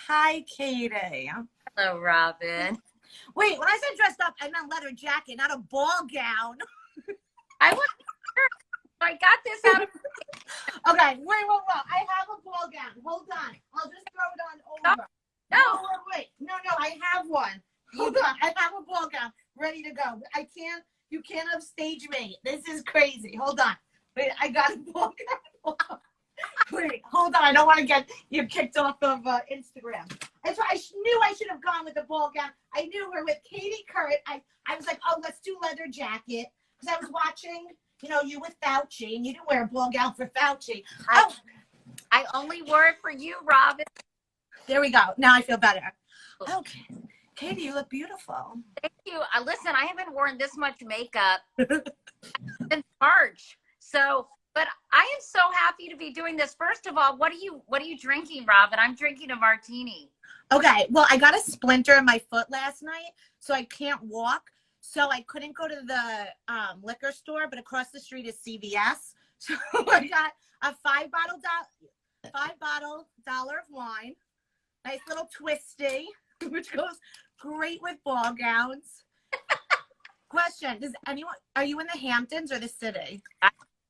Hi, Katie. Hello, Robyn. Wait, when I said dressed up, I meant leather jacket, not a ball gown. I was sure. I got this out of. Okay, wait. I have a ball gown. Hold on. I'll just throw it on No, over. no. Wait. No, I have one. Hold on. I have a ball gown ready to go. You can't upstage me. This is crazy. Hold on. Wait, I got a ball gown. Wait, hold on. I don't want to get you kicked off of Instagram. That's why knew I should have gone with the ball gown. I knew we're with Katie Couric. I was like, oh, let's do leather jacket. Because I was watching, you with Fauci, and you didn't wear a ball gown for Fauci. I only wore it for you, Robyn. There we go. Now I feel better. Okay. Katie, you look beautiful. Thank you. Listen, I haven't worn this much makeup since March. But I am so happy to be doing this. First of all, what are you drinking, Robyn? I'm drinking a martini. Okay. Well, I got a splinter in my foot last night, so I can't walk. So I couldn't go to the liquor store, but across the street is CVS. So I got a five bottle dollar of wine, nice little twisty, which goes great with ball gowns. Question: are you in the Hamptons or the city?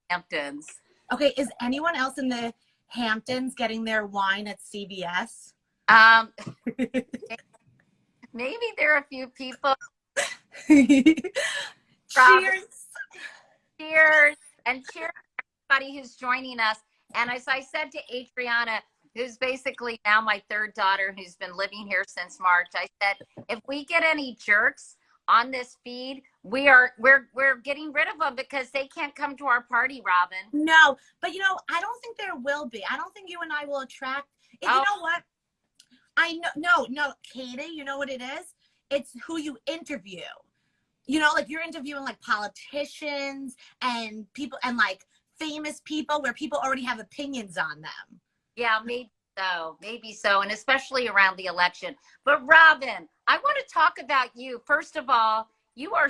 Hamptons. Okay, is anyone else in the Hamptons getting their wine at CVS? Maybe there are a few people. Cheers. Cheers. And cheers to everybody who's joining us. And as I said to Adriana, who's basically now my third daughter, who's been living here since March, I said, if we get any jerks on this feed, we're getting rid of them because they can't come to our party, Robyn. No, but I don't think there will be. I don't think you and I will attract. You know what? I know. No, Katie, you know what it is? It's who you interview. Like you're interviewing like politicians and people and like famous people where people already have opinions on them. Yeah, maybe so, and especially around the election. But Robyn, I want to talk about you. First of all, you are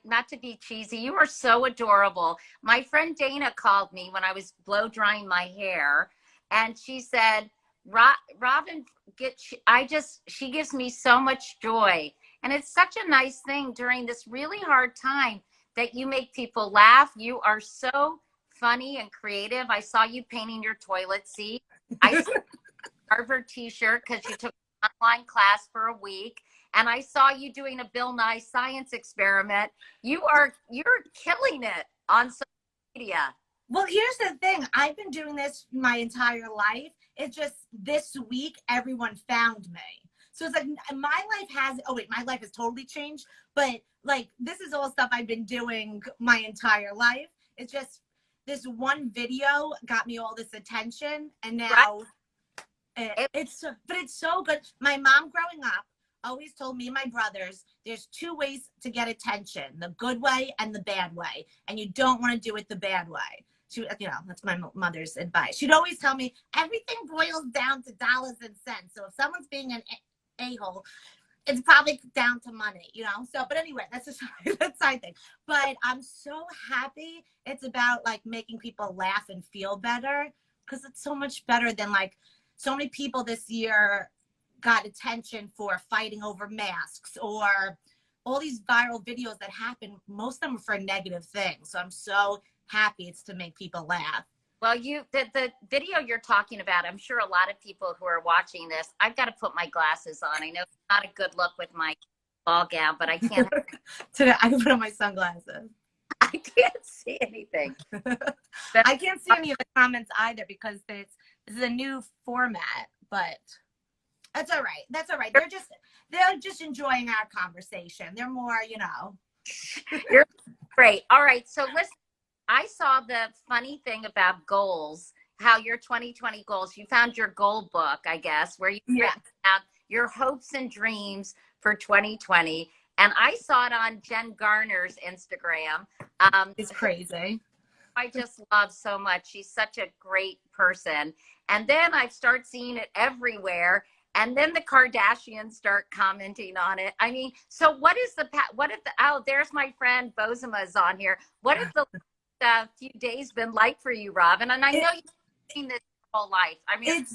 not to be cheesy, you are so adorable. My friend Dana called me when I was blow drying my hair, and she said, Robyn, she gives me so much joy. And it's such a nice thing during this really hard time that you make people laugh. You are so funny and creative. I saw you painting your toilet seat. I saw a Harvard t-shirt because you took an online class for a week. And I saw you doing a Bill Nye science experiment. You're killing it on social media. Well, here's the thing. I've been doing this my entire life. It's just this week, everyone found me. So it's like my life has totally changed. But like, this is all stuff I've been doing my entire life. It's just this one video got me all this attention. And now it's so good. My mom growing up always told me and my brothers, there's two ways to get attention, the good way and the bad way. And you don't want to do it the bad way. That's my mother's advice. She'd always tell me everything boils down to dollars and cents. So if someone's being an a-hole, it's probably down to money, So, but anyway, that's a side thing. But I'm so happy it's about like making people laugh and feel better, because it's so much better than like so many people this year got attention for fighting over masks or all these viral videos that happen. Most of them are for negative things. So I'm so happy it's to make people laugh. Well, the video you're talking about, I'm sure a lot of people who are watching this, I've got to put my glasses on. I know it's not a good look with my ball gown, but I can't. Today I can put on my sunglasses. I can't see anything. I can't see any of the comments either because this is a new format, but that's all right. That's all right. They're just enjoying our conversation. They're more, You're great. All right. So listen. I saw the funny thing about goals, how your 2020 goals, you found your goal book, I guess, where you written out your hopes and dreams for 2020. And I saw it on Jen Garner's Instagram. It's crazy. I just love so much. She's such a great person. And then I start seeing it everywhere. And then the Kardashians start commenting on it. I mean, so there's my friend Bozema's on here. What if the few days been like for you, Robyn? And I know you've seen this your whole life. I mean,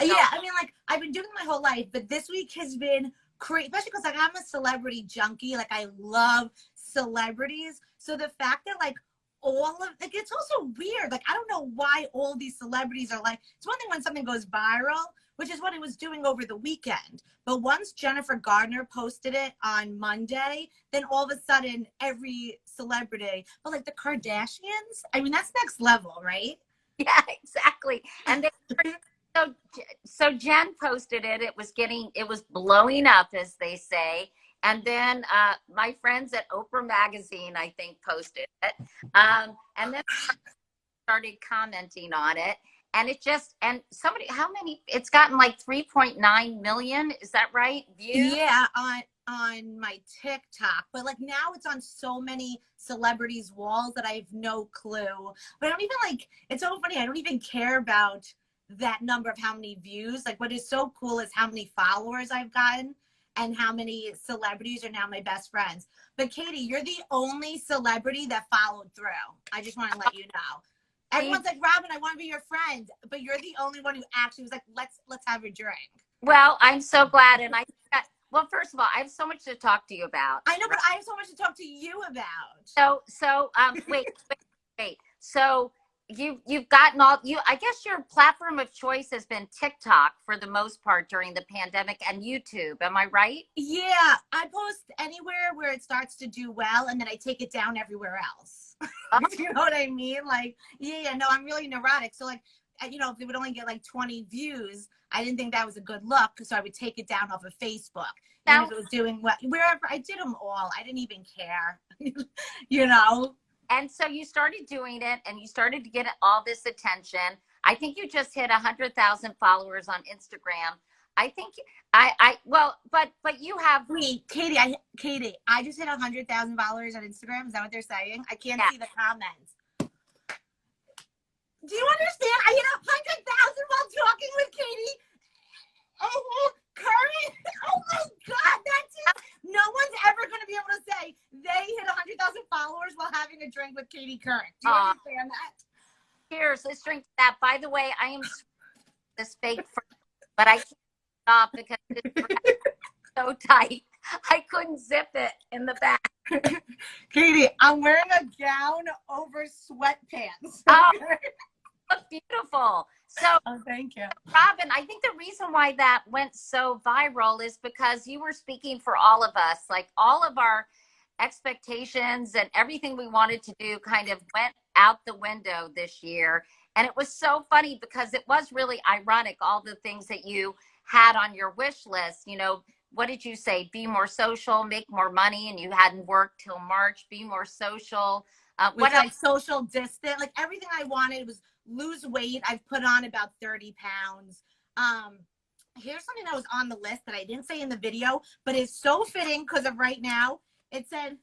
Yeah, I mean, like, I've been doing it my whole life, but this week has been crazy, especially because, like, I'm a celebrity junkie. Like, I love celebrities. So the fact that, like, like, it's also weird. Like, I don't know why all these celebrities are like, it's one thing when something goes viral, which is what it was doing over the weekend. But once Jennifer Gardner posted it on Monday, then all of a sudden every celebrity, but like the Kardashians, I mean, that's next level, right? Yeah, exactly. And so Jen posted it. It was blowing up, as they say. And then my friends at Oprah Magazine, I think, posted it. And then started commenting on it. And how many, it's gotten like 3.9 million. Is that right? Views? Yeah, on my TikTok. But like now it's on so many celebrities' walls that I have no clue. But I don't even like, it's so funny. I don't even care about that number of how many views. Like what is so cool is how many followers I've gotten and how many celebrities are now my best friends. But Katie, you're the only celebrity that followed through. I just want to let you know. Everyone's like, Robyn, I want to be your friend, but you're the only one who actually was like, let's have a drink. Well, I'm so glad. And well, first of all, I have so much to talk to you about. I know, but I have so much to talk to you about. So wait. So you've gotten I guess your platform of choice has been TikTok for the most part during the pandemic and YouTube. Am I right? Yeah, I post anywhere where it starts to do well, and then I take it down everywhere else. You know what I mean? Like, yeah, no, I'm really neurotic. So like, you know, if it would only get like 20 views, I didn't think that was a good look. So I would take it down off of Facebook. And if it was doing well, wherever, I did them all. I didn't even care, you know? And so you started doing it and you started to get all this attention. I think you just hit 100,000 followers on Instagram. I think but you have. Wait, Katie, I just hit 100,000 followers on Instagram. Is that what they're saying? I can't see the comments. Do you understand? I hit 100,000 while talking with Katie. Oh, Couric. Oh my God, that's it. No one's ever going to be able to say they hit 100,000 followers while having a drink with Katie Couric. Do you understand that? Cheers. Let's drink that. By the way, I am this fake, but I can't stop because it's so tight. I couldn't zip it in the back. Katie, I'm wearing a gown over sweatpants. Oh, look beautiful. So, thank you, Robyn. I think the reason why that went so viral is because you were speaking for all of us. Like all of our expectations and everything we wanted to do kind of went out the window this year. And it was so funny because it was really ironic, all the things that you had on your wish list. You know, what did you say? Be more social, make more money, and you hadn't worked till March. Be more social. What else? Like social distance, like everything I wanted was lose weight. I've put on about 30 pounds. Here's something that was on the list that I didn't say in the video, but is so fitting because of right now. It said,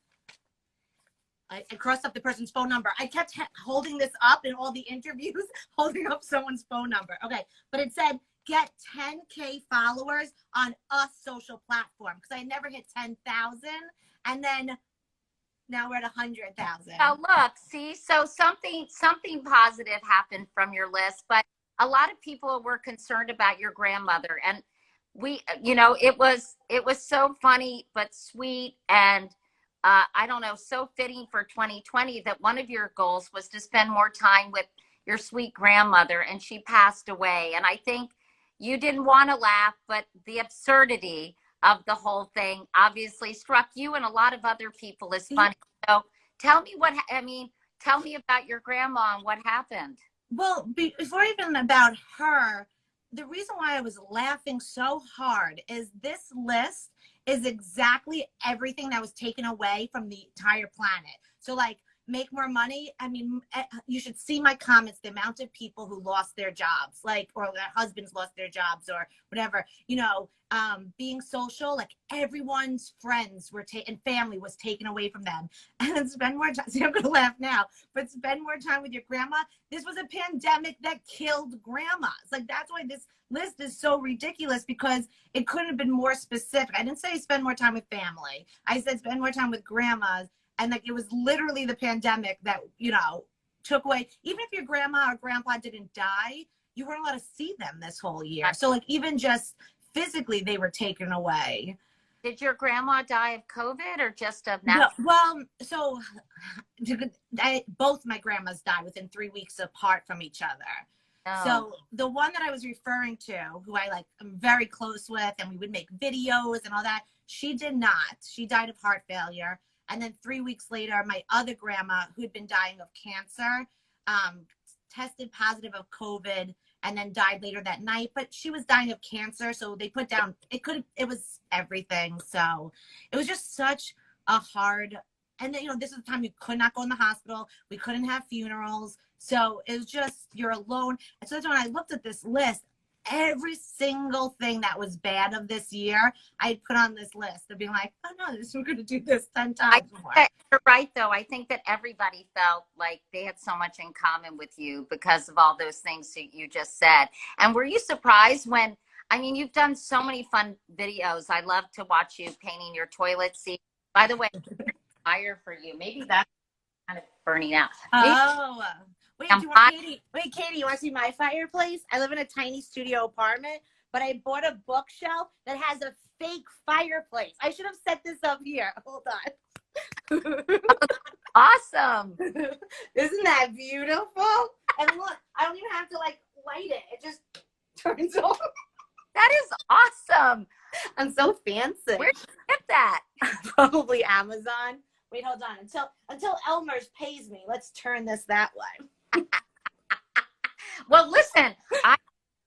I crossed up the person's phone number. I kept holding this up in all the interviews, holding up someone's phone number. Okay, but it said, get 10K followers on a social platform because I never hit 10,000. And then now we're at 100,000. Oh, look, see, so something positive happened from your list, but a lot of people were concerned about your grandmother, and we, you know, it was so funny but sweet, and I don't know, so fitting for 2020 that one of your goals was to spend more time with your sweet grandmother, and she passed away. And I think you didn't want to laugh, but the absurdity of the whole thing obviously struck you and a lot of other people as funny. So tell me tell me about your grandma and what happened. Well, before even about her, the reason why I was laughing so hard is this list is exactly everything that was taken away from the entire planet. So like, make more money. I mean, you should see my comments, the amount of people who lost their jobs, like, or their husbands lost their jobs or whatever, you know, being social, like everyone's friends were and family was taken away from them. And then spend more time, see, I'm gonna laugh now, but spend more time with your grandma. This was a pandemic that killed grandmas. Like, that's why this list is so ridiculous, because it couldn't have been more specific. I didn't say spend more time with family. I said spend more time with grandmas. And like, it was literally the pandemic that, you know, took away, even if your grandma or grandpa didn't die, you weren't allowed to see them this whole year. So like even just physically they were taken away. Did your grandma die of COVID or just of No, natural? well, so both my grandmas died within 3 weeks apart from each other. No. So the one that I was referring to, who I like, I'm very close with, and we would make videos and all that, she did not. She died of heart failure. And then 3 weeks later, my other grandma, who had been dying of cancer, tested positive of COVID and then died later that night. But she was dying of cancer, so they put down, it was everything. So it was just such a hard, and then, you know, this is the time you could not go in the hospital. We couldn't have funerals. So it was just, you're alone. And so that's when I looked at this list, every single thing that was bad of this year, I put on this list of being like, oh no, we're going to do this 10 times more. You're right, though. I think that everybody felt like they had so much in common with you because of all those things that you just said. And were you surprised when, I mean, you've done so many fun videos. I love to watch you painting your toilet seat. By the way, fire for you. Maybe that's kind of burning out. Oh. Wait, Katie, you want to see my fireplace? I live in a tiny studio apartment, but I bought a bookshelf that has a fake fireplace. I should have set this up here. Hold on. Awesome. Isn't that beautiful? And look, I don't even have to like light it. It just turns on. That is awesome. I'm so fancy. Where'd you get that? Probably Amazon. Wait, hold on. Until Elmer's pays me, let's turn this that way. Well, listen, I'm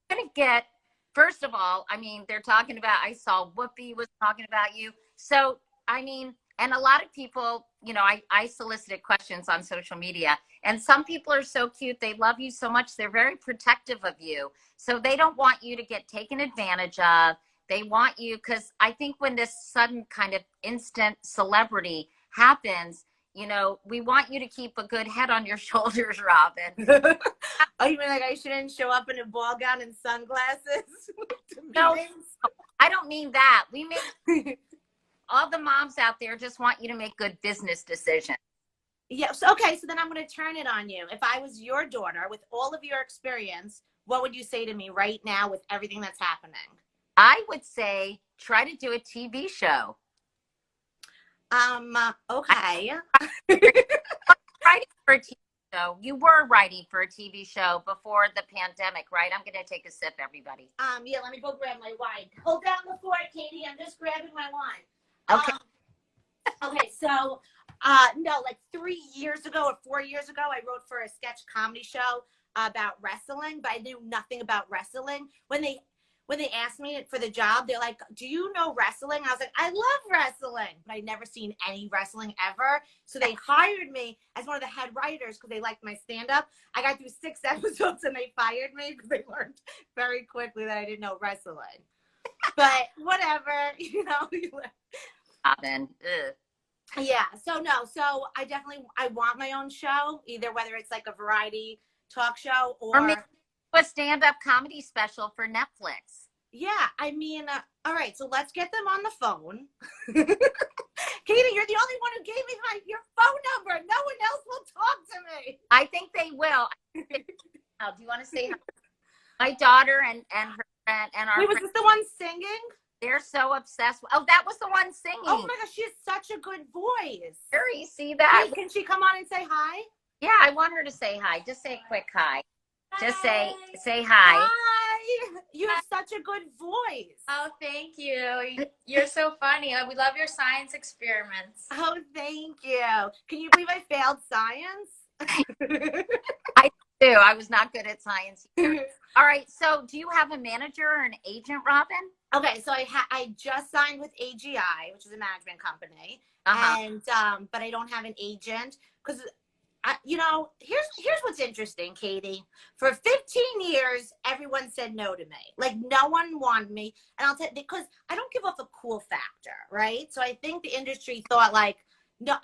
going to get, first of all, I mean, they're talking about, I saw Whoopi was talking about you. So, I mean, and a lot of people, you know, I solicited questions on social media, and some people are so cute. They love you so much. They're very protective of you. So they don't want you to get taken advantage of. They want you, because I think when this sudden kind of instant celebrity happens, you know, we want you to keep a good head on your shoulders, Robyn. Oh, you mean like I shouldn't show up in a ball gown and sunglasses? No, I don't mean that. We make all the moms out there just want you to make good business decisions. Yes. Okay. So then I'm going to turn it on you. If I was your daughter with all of your experience, what would you say to me right now with everything that's happening? I would say try to do a TV show. Okay. Writing for a TV show. You were writing for a TV show before the pandemic, right? I'm going to take a sip, everybody. Yeah, let me go grab my wine. Hold down the fort, Katie. I'm just grabbing my wine. Okay. Okay, so, no, like 3 years ago or 4 years ago, I wrote for a sketch comedy show about wrestling, but I knew nothing about wrestling. When they asked me for the job, they're like, do you know wrestling? I was like, I love wrestling, but I'd never seen any wrestling ever. So they hired me as one of the head writers because they liked my stand-up. I got through 6 episodes and they fired me because they learned very quickly that I didn't know wrestling. But whatever, you know. Robyn. Yeah, so no, so I want my own show, either whether it's like a variety talk show or maybe a stand-up comedy special for Netflix. Yeah, I mean, all right, so let's get them on the phone. Katie, you're the only one who gave me your phone number. No one else will talk to me. I think they will. Do you want to say hi? My daughter and her friend and our Wait, was this the one singing? They're so obsessed. Oh, that was the one singing. Oh my gosh, she has such a good voice. You see that? Wait, can she come on and say hi? Yeah, I want her to say hi. Just say a quick hi. Just say hi. Hi. You have such a good voice. Oh, thank you. You're so funny. We love your science experiments. Oh, thank you. Can you believe I failed science? I do. I was not good at science either. All right. So do you have a manager or an agent, Robyn? Okay. So I just signed with AGI, which is a management company. Uh-huh. And, but I don't have an agent because you know, here's what's interesting, Katie. For 15 years, everyone said no to me. Like, no one wanted me. And I'll tell you, because I don't give off a cool factor, right? So I think the industry thought, like, no,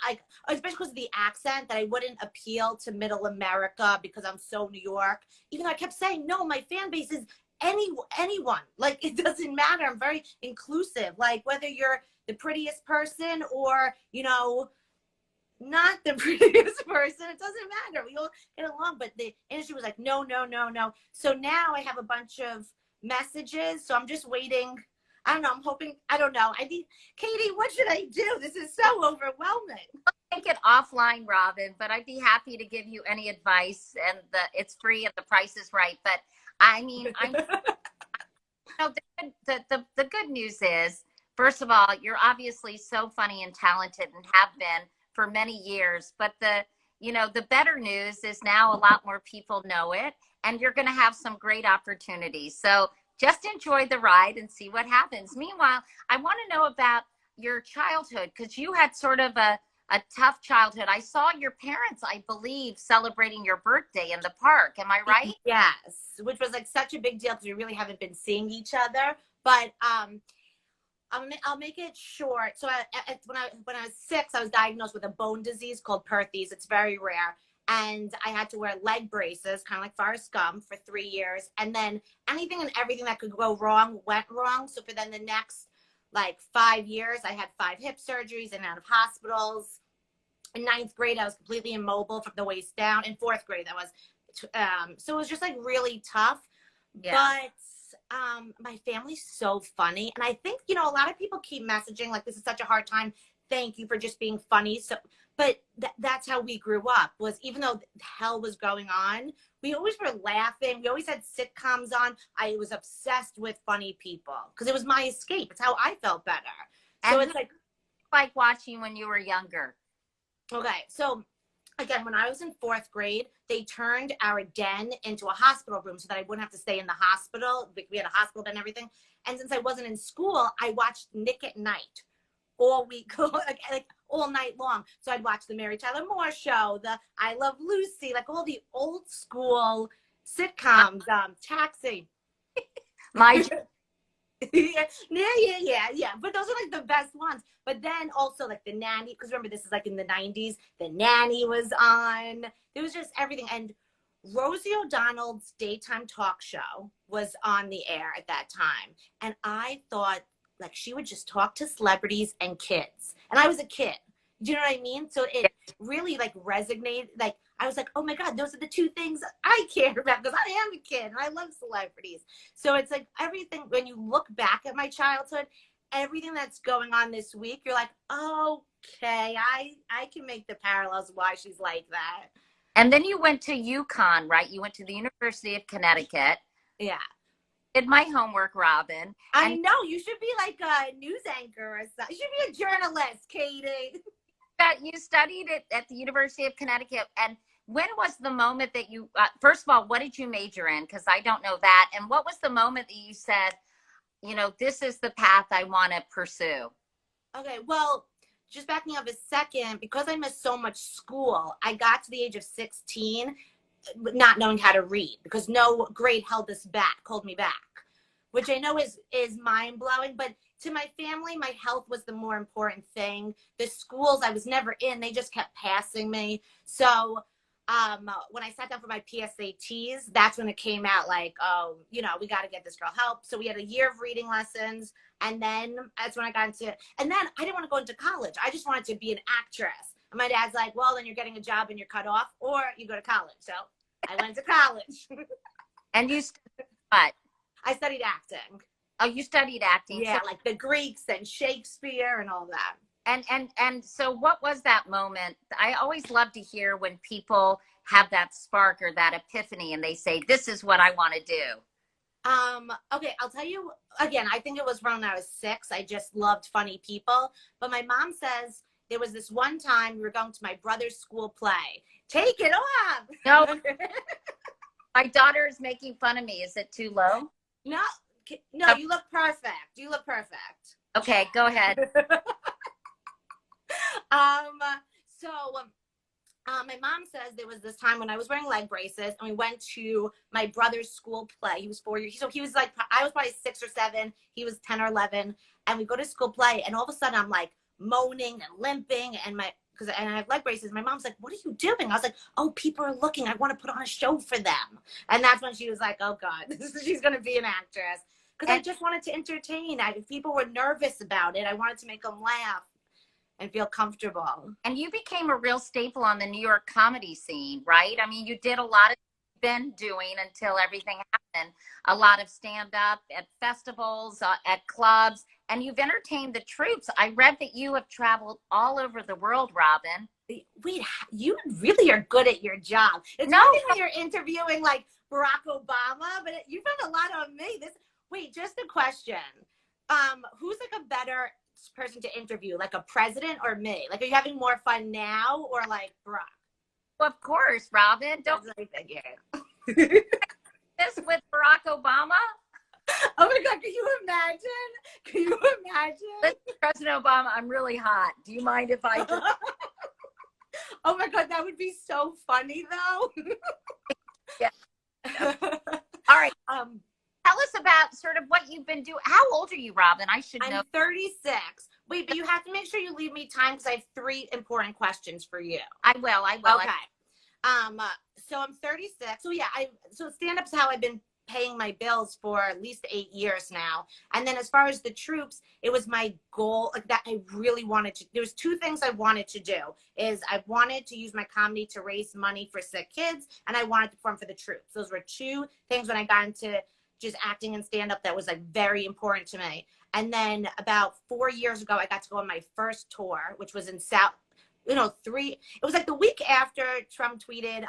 especially because of the accent, that I wouldn't appeal to middle America because I'm so New York. Even though I kept saying, no, my fan base is anyone. Like, it doesn't matter. I'm very inclusive. Like, whether you're the prettiest person or, you know, not the prettiest person. It doesn't matter. We all get along. But the industry was like, no, no, no, no. So now I have a bunch of messages. So I'm just waiting. I don't know. I'm hoping. I don't know. Katie, what should I do? This is so overwhelming. Take it offline, Robyn, but I'd be happy to give you any advice, and it's free and the price is right. But I mean, the good news is, first of all, you're obviously so funny and talented and have been for many years. But the better news is now a lot more people know it, and you're going to have some great opportunities. So just enjoy the ride and see what happens. Meanwhile, I want to know about your childhood, because you had sort of a tough childhood. I saw your parents, I believe, celebrating your birthday in the park. Am I right? Yes, which was like such a big deal because we really haven't been seeing each other. But I'll make it short. So when I was 6, I was diagnosed with a bone disease called Perthes. It's very rare. And I had to wear leg braces, kind of like Forrest Gump, for 3 years. And then anything and everything that could go wrong went wrong. So for then the next like 5 years, I had 5 hip surgeries and out of hospitals. In 9th grade, I was completely immobile from the waist down. In 4th grade, that was, so it was just like really tough. Yeah. But my family's so funny. And I think, a lot of people keep messaging like, this is such a hard time. Thank you for just being funny. So, but that's how we grew up, was even though hell was going on, we always were laughing. We always had sitcoms on. I was obsessed with funny people because it was my escape. It's how I felt better. So and it's like watching when you were younger. Okay. So again, when I was in 4th grade, they turned our den into a hospital room so that I wouldn't have to stay in the hospital. We had a hospital bed and everything. And since I wasn't in school, I watched Nick at Night all week, like all night long. So I'd watch the Mary Tyler Moore Show, the I Love Lucy, like all the old school sitcoms, Taxi. My yeah. But those are like the best ones. But then also like The Nanny, because remember this is like in the 90s. The Nanny was on. There was just everything. And Rosie O'Donnell's daytime talk show was on the air at that time. And I thought like she would just talk to celebrities and kids. And I was a kid. Do you know what I mean? So it really like resonated. Like I was like, oh my God, those are the 2 things I care about because I am a kid and I love celebrities. So it's like everything, when you look back at my childhood, everything that's going on this week, you're like, okay, I can make the parallels why she's like that. And then you went to UConn, right? You went to the University of Connecticut. Yeah. Did my homework, Robyn. I know. You should be like a news anchor or something. You should be a journalist, Katie. You studied it at the University of Connecticut. And when was the moment that you, first of all, what did you major in? Because I don't know that. And what was the moment that you said, this is the path I want to pursue? Okay, well, just backing up a second, because I missed so much school, I got to the age of 16 not knowing how to read because no grade held me back, which I know is mind blowing. But to my family, my health was the more important thing. The schools I was never in, they just kept passing me. So when I sat down for my PSATs, that's when it came out like, oh, we got to get this girl help. So we had a year of reading lessons. And then that's when I got into it. And then I didn't want to go into college. I just wanted to be an actress. And my dad's like, well, then you're getting a job and you're cut off, or you go to college. So I went to college. And you studied what? I studied acting. Oh, you studied acting. Yeah, so, like the Greeks and Shakespeare and all that. And so what was that moment? I always love to hear when people have that spark or that epiphany and they say, this is what I want to do. Okay, I'll tell you again, I think it was when I was 6. I just loved funny people. But my mom says there was this one time we were going to my brother's school play. Take it off. No, my daughter is making fun of me. Is it too low? No, you look perfect. You look perfect. Okay, go ahead. My mom says there was this time when I was wearing leg braces and we went to my brother's school play. He was 4 years. So he was like, I was probably 6 or 7. He was 10 or 11. And we go to school play. And all of a sudden I'm like moaning and limping and I have leg braces. My mom's like, what are you doing? I was like, oh, people are looking. I want to put on a show for them. And that's when she was like, oh God, she's going to be an actress. Because I just wanted to entertain. If people were nervous about it, I wanted to make them laugh. and feel comfortable. And you became a real staple on the New York comedy scene, right? I mean, you did a lot of been doing until everything happened, a lot of stand-up at festivals, at clubs, and you've entertained the troops. I read that you have traveled all over the world, Robyn. Wait, you really are good at your job. It's No. one thing when you're interviewing like Barack Obama, but you've done a lot on me. Wait, just a question. Who's like a better person to interview, like a president or me? Like, are you having more fun now or like Barack? Well, of course, Robyn. Don't That's what I figured. this with Barack Obama. Oh my God, can you imagine? Can you imagine? Listen, President Obama, I'm really hot. Do you mind if I just... Oh my God, that would be so funny though. Yeah. All right. Tell us about sort of what you've been doing. How old are you, Robyn? I should know. I'm 36. Wait, but you have to make sure you leave me time because I have 3 important questions for you. I will. Okay. So I'm 36. So yeah, so stand-up's how I've been paying my bills for at least 8 years now. And then as far as the troops, it was my goal, like, that I really wanted to. There was 2 things I wanted to do. Is I wanted to use my comedy to raise money for sick kids, and I wanted to perform for the troops. Those were 2 things when I got into just acting and stand-up that was like very important to me. And then about 4 years ago, I got to go on my first tour, which was in it was like the week after Trump tweeted,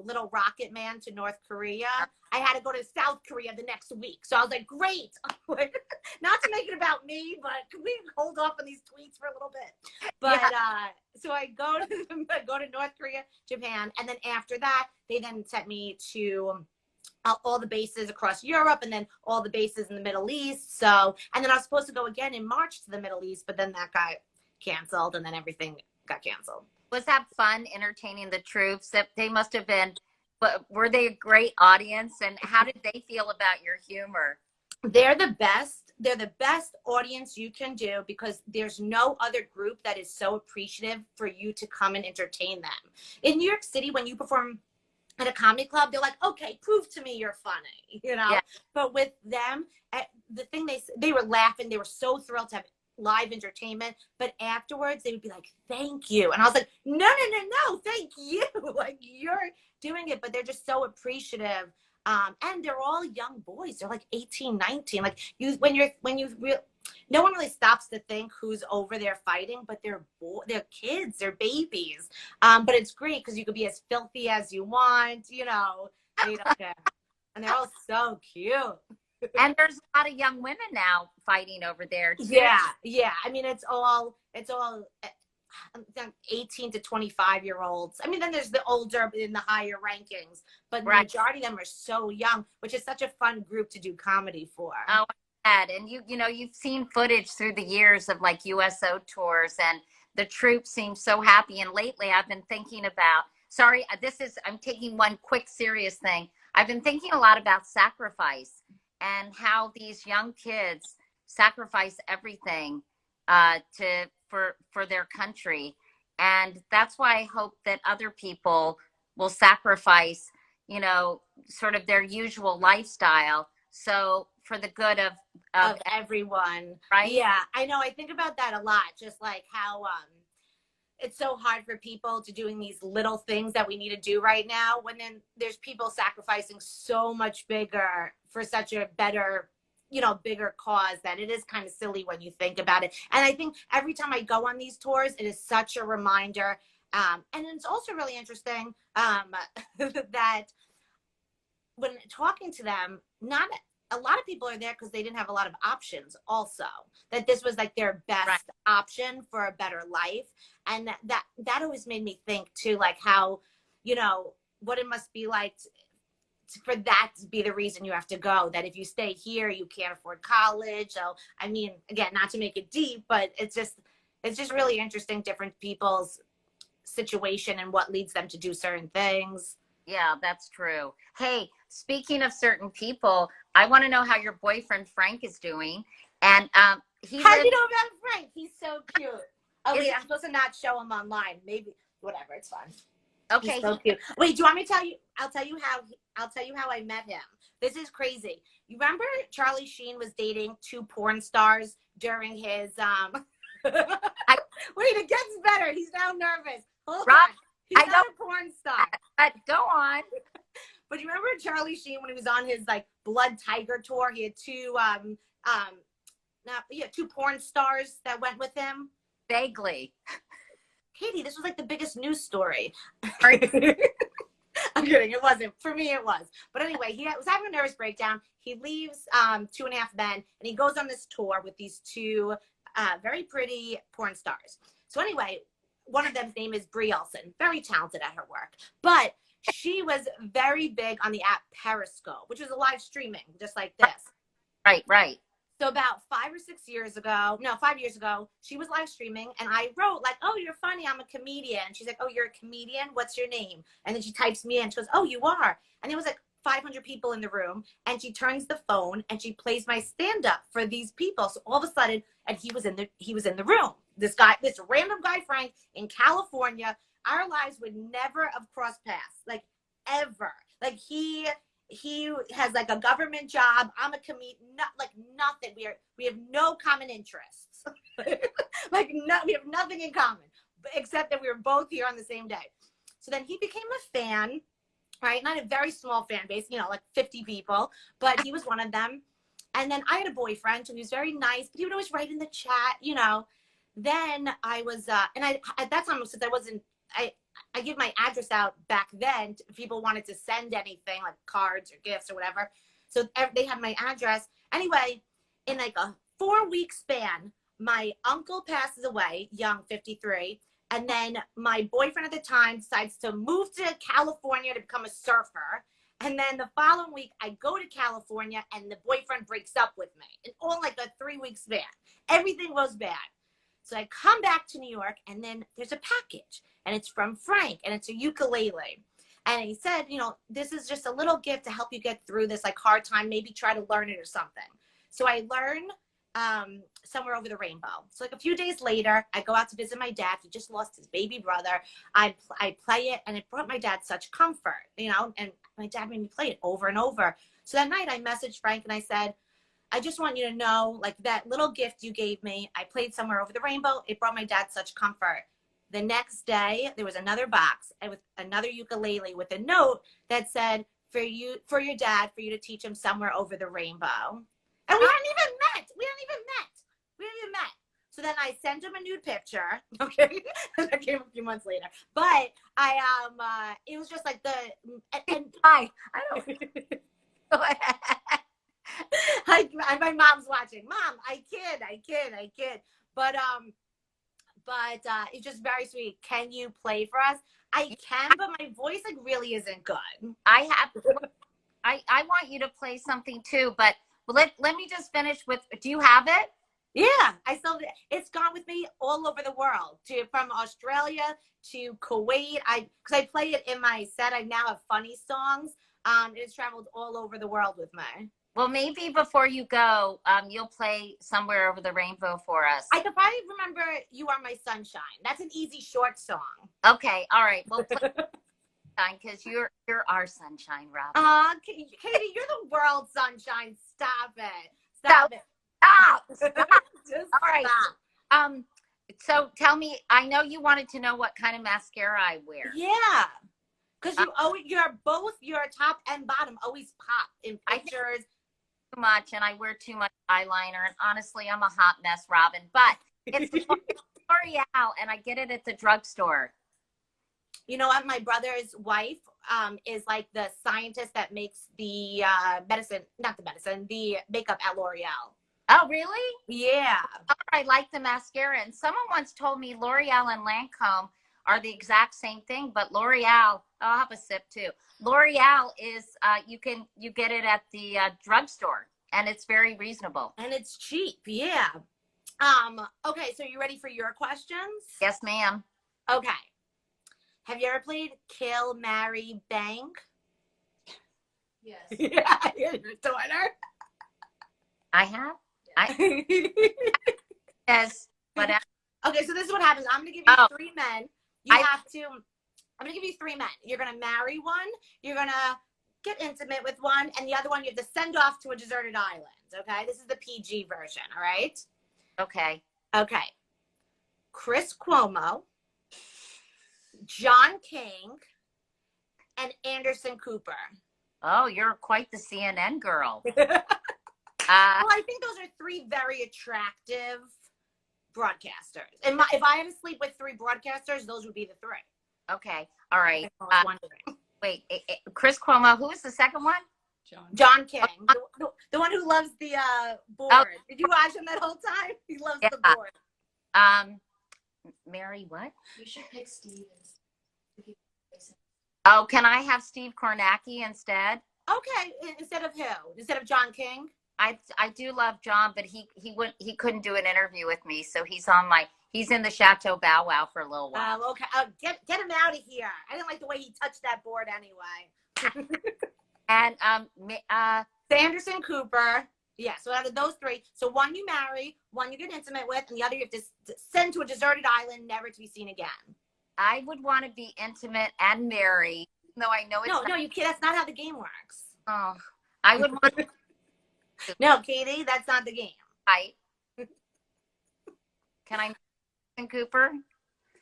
little rocket man to North Korea. I had to go to South Korea the next week. So I was like, great. Not to make it about me, but can we hold off on these tweets for a little bit? But so I go to North Korea, Japan, and then after that, they then sent me to all the bases across Europe and then all the bases in the Middle East. So, and then I was supposed to go again in March to the Middle East, but then that got canceled and then everything got canceled. Was that fun entertaining the troops? That they must have been, but were they a great audience? And how did they feel about your humor? They're the best. They're the best audience you can do because there's no other group that is so appreciative for you to come and entertain them. In New York City, when you perform at a comedy club, they're like, okay, prove to me you're funny, Yeah. But with them, the thing they were laughing. They were so thrilled to have live entertainment. But afterwards, they would be like, thank you. And I was like, no, thank you. Like, you're doing it. But they're just so appreciative. And they're all young boys. They're like 18, 19. Like no one really stops to think who's over there fighting, but they're kids, they're babies. But it's great because you could be as filthy as you want, They don't care. And they're all so cute. And there's a lot of young women now fighting over there too. Yeah. I mean, it's all 18 to 25-year-olds. I mean, then there's the older in the higher rankings, but the majority of them are so young, which is such a fun group to do comedy for. Oh, and you've seen footage through the years of like USO tours, and the troops seem so happy. And lately I've been thinking about, I'm taking one quick serious thing. I've been thinking a lot about sacrifice and how these young kids sacrifice everything for their country. And that's why I hope that other people will sacrifice, sort of their usual lifestyle. So for the good of everyone. Right? Yeah, I know. I think about that a lot. Just like how it's so hard for people to doing these little things that we need to do right now, when then there's people sacrificing so much bigger for such a better, bigger cause, that it is kind of silly when you think about it. And I think every time I go on these tours, it is such a reminder. And it's also really interesting that when talking to them, not a lot of people are there because they didn't have a lot of options also, that this was like their best option for a better life. And that always made me think too, like how, what it must be like for that to be the reason you have to go, that if you stay here, you can't afford college. So, I mean, again, not to make it deep, but it's just really interesting, different people's situation and what leads them to do certain things. Yeah, that's true. Hey, speaking of certain people, I want to know how your boyfriend Frank is doing. And how do you know about Frank? He's so cute. Oh wait, I'm supposed to not show him online. Maybe whatever, it's fine. Okay. He's so cute. Wait, do you want me to tell you? I'll tell you how I met him. This is crazy. You remember Charlie Sheen was dating 2 porn stars during his I Wait, it gets better. He's now nervous. Hold Rob, on. He's I not a porn star. But go on. But you remember Charlie Sheen when he was on his like Blood Tiger tour? He had two two porn stars that went with him. Vaguely. Katie, this was like the biggest news story. Right. I'm kidding. It wasn't. For me, it was. But anyway, he was having a nervous breakdown. He leaves 2.5 Men, and he goes on this tour with these two very pretty porn stars. So anyway, one of them's name is Brie Olson, very talented at her work. But she was very big on the app Periscope, which was a live streaming, just like this. Right. So about 5 years ago, she was live streaming, and I wrote like, "Oh, you're funny. I'm a comedian." She's like, "Oh, you're a comedian? What's your name?" And then she types me in. She goes, "Oh, you are." And there was like 500 people in the room, and she turns the phone and she plays my stand-up for these people. So all of a sudden, and he was in the room. This random guy, Frank, in California. Our lives would never have crossed paths, like ever. Like he has like a government job. I'm a comedian. Nothing. We have no common interests. We have nothing in common, except that we were both here on the same day. So then he became a fan, right? Not a very small fan base, like 50 people, but he was one of them. And then I had a boyfriend who was very nice, but he would always write in the chat, Then I was, and I at that time, since I give my address out back then if people wanted to send anything like cards or gifts or whatever. So they had my address. Anyway, in like a 4-week span, my uncle passes away, young, 53. And then my boyfriend at the time decides to move to California to become a surfer. And then the following week, I go to California and the boyfriend breaks up with me. In all like a 3-week span. Everything was bad. So I come back to New York, and then there's a package, and it's from Frank, and it's a ukulele. And he said, this is just a little gift to help you get through this like hard time. Maybe try to learn it or something. So I learn Somewhere Over the Rainbow. So like a few days later, I go out to visit my dad. He just lost his baby brother. I play it, and it brought my dad such comfort, and my dad made me play it over and over. So that night I messaged Frank and I said, I just want you to know, like, that little gift you gave me, I played Somewhere Over the Rainbow. It brought my dad such comfort. The next day, there was another box with another ukulele with a note that said, for your dad, for you to teach him Somewhere Over the Rainbow. And we hadn't even met. So then I sent him a nude picture. Okay. That came a few months later. But it was just like Hi. I don't. My mom's watching. Mom, I kid. But it's just very sweet. Can you play for us? I can, but my voice like really isn't good. I want you to play something too, but let me just finish with, do you have it? Yeah, it's gone with me all over the world, from Australia to Kuwait. Because I play it in my set. I now have funny songs. It's traveled all over the world with me. Well, maybe before you go, you'll play Somewhere Over the Rainbow for us. I could probably remember You Are My Sunshine. That's an easy, short song. Okay, all right. Well, because you're our sunshine, Robyn. Katie, you're the world's sunshine. Stop it. Stop. Just all right. stop. So tell me, I know you wanted to know what kind of mascara I wear. Yeah. Because your top and bottom always pop in pictures. Too much, and I wear too much eyeliner, and honestly, I'm a hot mess, Robyn. But it's L'Oreal, and I get it at the drugstore. You know what? My brother's wife is like the scientist that makes the the makeup at L'Oreal. Oh, really? Yeah. I like the mascara, and someone once told me L'Oreal and Lancome are the exact same thing, but L'Oreal, I'll have a sip too. L'Oreal is, you get it at the drugstore, and it's very reasonable. And it's cheap, yeah. Okay, so you ready for your questions? Yes, ma'am. Okay. Have you ever played Kill, Marry, Bank? Yes. Yeah, your daughter. I have? Yes, whatever. Okay, so this is what happens. I'm going to give you 3 men. I'm going to give you 3 men. You're going to marry one. You're going to get intimate with one. And the other one, you have to send off to a deserted island. Okay? This is the PG version. All right? Okay. Okay. Chris Cuomo, John King, and Anderson Cooper. Oh, you're quite the CNN girl. Well, I think those are three very attractive broadcasters. And if I had to sleep with three broadcasters, those would be the three. Okay. All right. I was wondering. Wait, Chris Cuomo. Who was the second one? John King, the one who loves the board. Oh. Did you watch him that whole time? He loves the board. Mary, what? You should pick Steve. Oh, can I have Steve Kornacki instead? Okay, instead of who? Instead of John King? I do love John, but he couldn't do an interview with me, so he's in the Chateau Bow Wow for a little while. Okay. Get him out of here. I didn't like the way he touched that board anyway. And Sanderson Cooper. Yeah, so out of those three, so one you marry, one you get intimate with, and the other you have to send to a deserted island, never to be seen again. I would want to be intimate and married, though I know it's no, you can't. That's not how the game works. Oh, I would want to. No, Katie, that's not the game. Fight. Can I marry Anderson Cooper?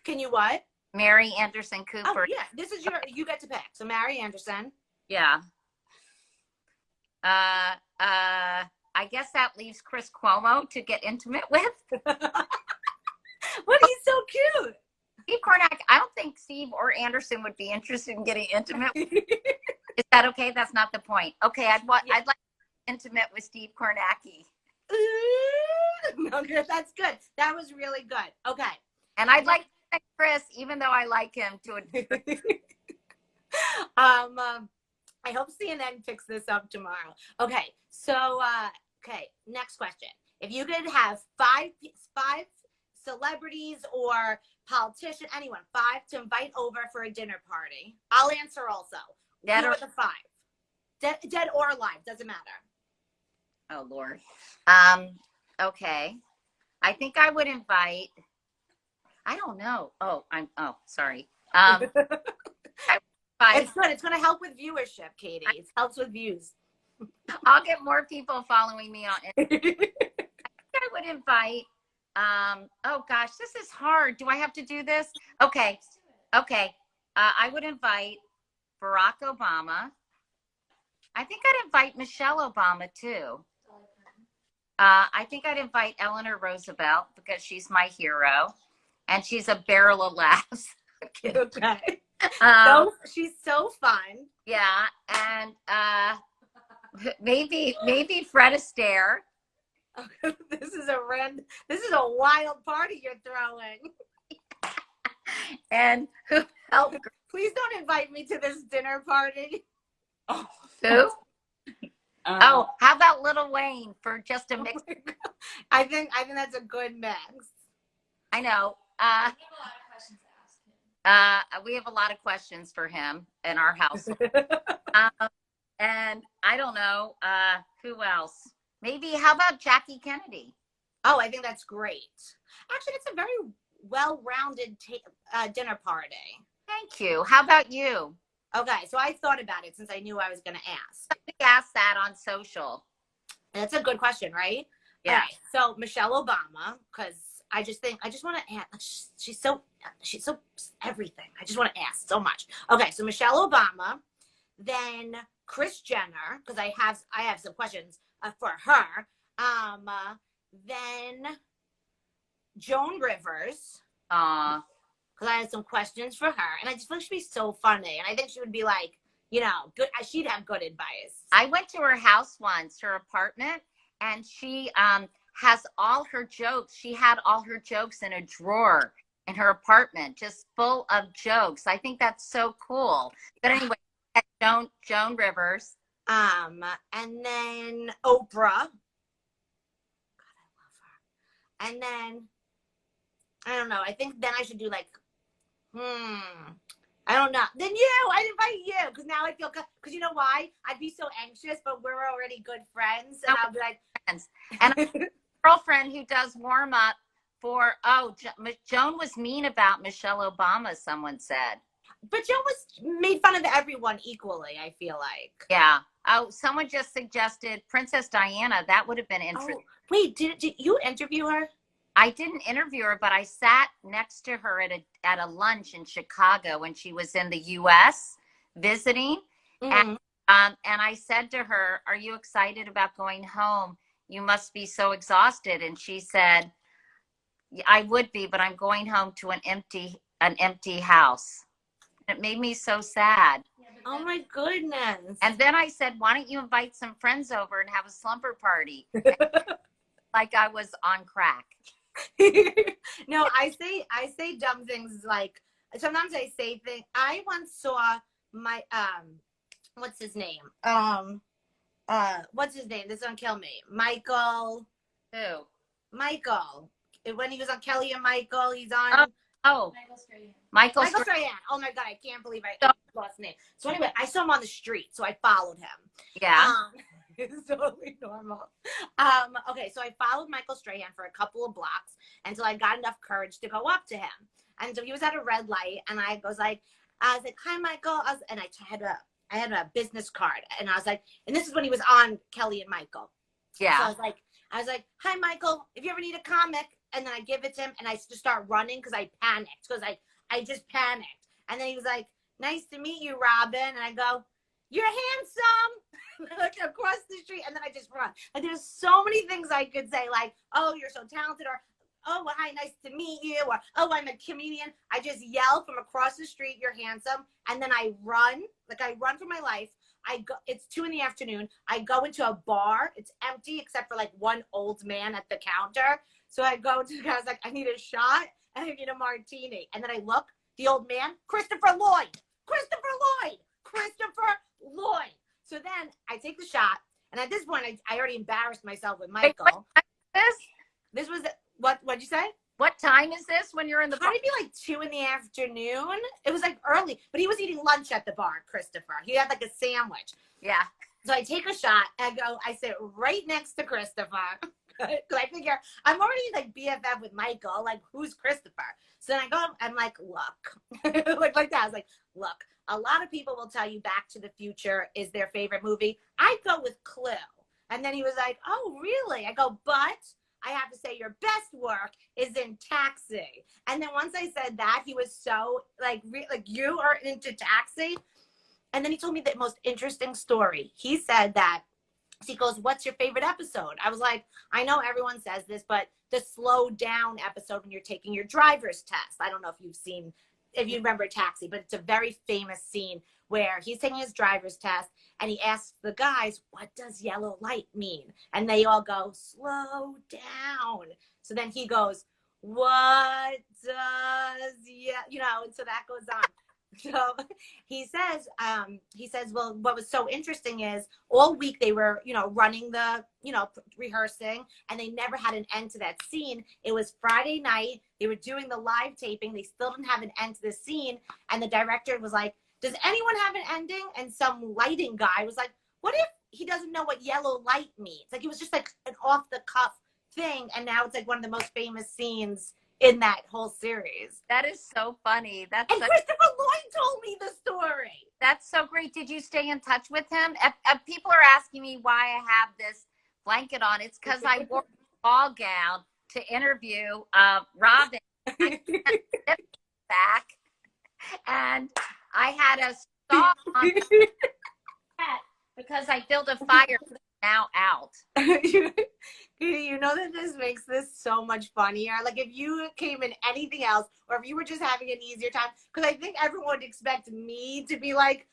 Can you what? Marry Anderson Cooper. Oh, yeah. This is you get to pick. So marry Anderson. Yeah. I guess that leaves Chris Cuomo to get intimate with. What? He's so cute. Steve Kornacki. I don't think Steve or Anderson would be interested in getting intimate with. Is that okay? That's not the point. Okay, I'd like to be intimate with Steve Kornacki. No, that's good. That was really good. Okay. And I'd like to thank Chris, even though I like him, to I hope CNN picks this up tomorrow. Okay, so next question. If you could have five celebrities or politician, anyone, five to invite over for a dinner party, I'll answer also. Who are the five? Dead or alive, doesn't matter. Oh Lord. Okay. I think I would invite. I don't know. Sorry. It's good. It's going to help with viewership, Katie. It helps with views. I'll get more people following me on Instagram. I would invite. Oh gosh, this is hard. Do I have to do this? Okay. I would invite Barack Obama. I think I'd invite Michelle Obama too. I think I'd invite Eleanor Roosevelt because she's my hero, and she's a barrel of laughs. Okay. She's so fun. Yeah, and maybe Fred Astaire. This is a wild party you're throwing. And who else? Please don't invite me to this dinner party. Who? How about Lil Wayne for just a mix? I think that's a good mix. I know. We have a lot of questions for him in our house. And I don't know who else. Maybe how about Jackie Kennedy? Oh, I think that's great. Actually, it's a very well-rounded dinner party. Thank you. How about you? Okay, so I thought about it since I knew I was going to ask. We asked that on social. That's a good question, right? Yeah. Right, so Michelle Obama, because I just want to ask. She's so everything. I just want to ask so much. Okay, so Michelle Obama, then Kris Jenner, because I have some questions for her. Then Joan Rivers. Because I had some questions for her, and I just think she'd be so funny, and I think she would be like, good. She'd have good advice. I went to her house once, her apartment, and she has all her jokes. She had all her jokes in a drawer in her apartment, just full of jokes. I think that's so cool. But anyway, Joan Rivers. And then Oprah. God, I love her. And then, I don't know. I think then I should do like, I don't know. Then I'd invite you because now I feel good. Because you know why? I'd be so anxious, but we're already good friends. And I'll be like, friends. And I have a girlfriend who does warm up for, Joan was mean about Michelle Obama, someone said. But Joan was made fun of everyone equally, I feel like. Yeah. Oh, someone just suggested Princess Diana. That would have been interesting. Oh, wait, did you interview her? I didn't interview her, but I sat next to her at a lunch in Chicago when she was in the U.S. visiting. Mhm. And I said to her, "Are you excited about going home? You must be so exhausted." And she said, "I would be, but I'm going home to an empty house." It made me so sad. Oh my goodness. And then I said, "Why don't you invite some friends over and have a slumber party?" Like I was on crack. No, I say dumb things like sometimes I say things. I once saw my what's his name? What's his name? This is gonna kill me. Michael. Who? Michael. When he was on Kelly and Michael, he's on Oh, Michael Strahan. Michael. Michael Strahan. Oh my god, I can't believe I lost his name. So anyway, I saw him on the street, so I followed him. Yeah. It's totally normal. Okay, so I followed Michael Strahan for a couple of blocks until I got enough courage to go up to him. And so he was at a red light, and I was like, "Hi, Michael." And I had a business card, and I was like, and this is when he was on Kelly and Michael. Yeah. So I was like, "Hi, Michael. If you ever need a comic," and then I give it to him, and I just start running because I panicked because I just panicked. And then he was like, "Nice to meet you, Robyn." And I go, "You're handsome," like across the street. And then I just run. Like there's so many things I could say, like, "Oh, you're so talented," or "Oh, well, hi, nice to meet you," or "Oh, I'm a comedian." I just yell from across the street, "You're handsome," and then I run. Like I run for my life. I go. It's 2 p.m. I go into a bar. It's empty except for like one old man at the counter. So I go to the guy. I was like, "I need a shot and I need a martini." And then I look. The old man, Christopher Lloyd. So then I take the shot, and at this point, I already embarrassed myself with Michael. This was what'd you say? What time is this when you're in the bar? Probably be like 2 p.m. It was like early, but he was eating lunch at the bar, Christopher. He had like a sandwich. Yeah. So I take a shot, and I sit right next to Christopher. Because I figure I'm already like BFF with Michael. Like, who's Christopher? So then I go, I'm like, "Look," like that. I was like, "Look, a lot of people will tell you Back to the Future is their favorite movie. I go with Clue." And then he was like, "Oh, really?" I go, "But I have to say your best work is in Taxi." And then once I said that, he was so like "You are into Taxi?" And then he told me the most interesting story. He said that, he goes, "What's your favorite episode?" I was like, "I know everyone says this, but the slow down episode when you're taking your driver's test." I don't know if you remember Taxi, but it's a very famous scene where he's taking his driver's test and he asks the guys, "What does yellow light mean?" And they all go, "Slow down." So then he goes, "What does, and so that goes on. So he says, "Well, what was so interesting is all week they were, running the, rehearsing, and they never had an end to that scene. It was Friday night. They were doing the live taping. They still didn't have an end to the scene. And the director was like, 'Does anyone have an ending?' And some lighting guy was like, 'What if he doesn't know what yellow light means?'" Like it was just like an off the cuff thing. And now it's like one of the most famous scenes in that whole series. That is so funny. And Christopher Lloyd told me the story. That's so great. Did you stay in touch with him? If people are asking me why I have this blanket on, it's because I wore a ball gown to interview Robyn. I back, and I had a saw on the head because I built a fire now out. You know that this makes this so much funnier. Like if you came in anything else, or if you were just having an easier time, because I think everyone would expect me to be like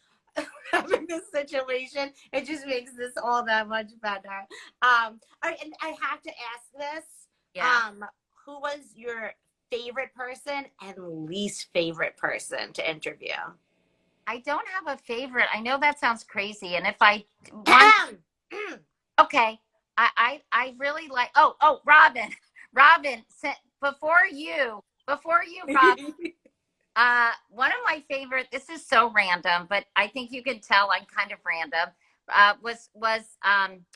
having this situation. It just makes this all that much better. All right, and I have to ask this. Yeah. Who was your favorite person and least favorite person to interview? I don't have a favorite. I know that sounds crazy, and if I okay. I really like, Robyn, before you, Robyn, one of my favorite, this is so random, but I think you can tell I'm kind of random, was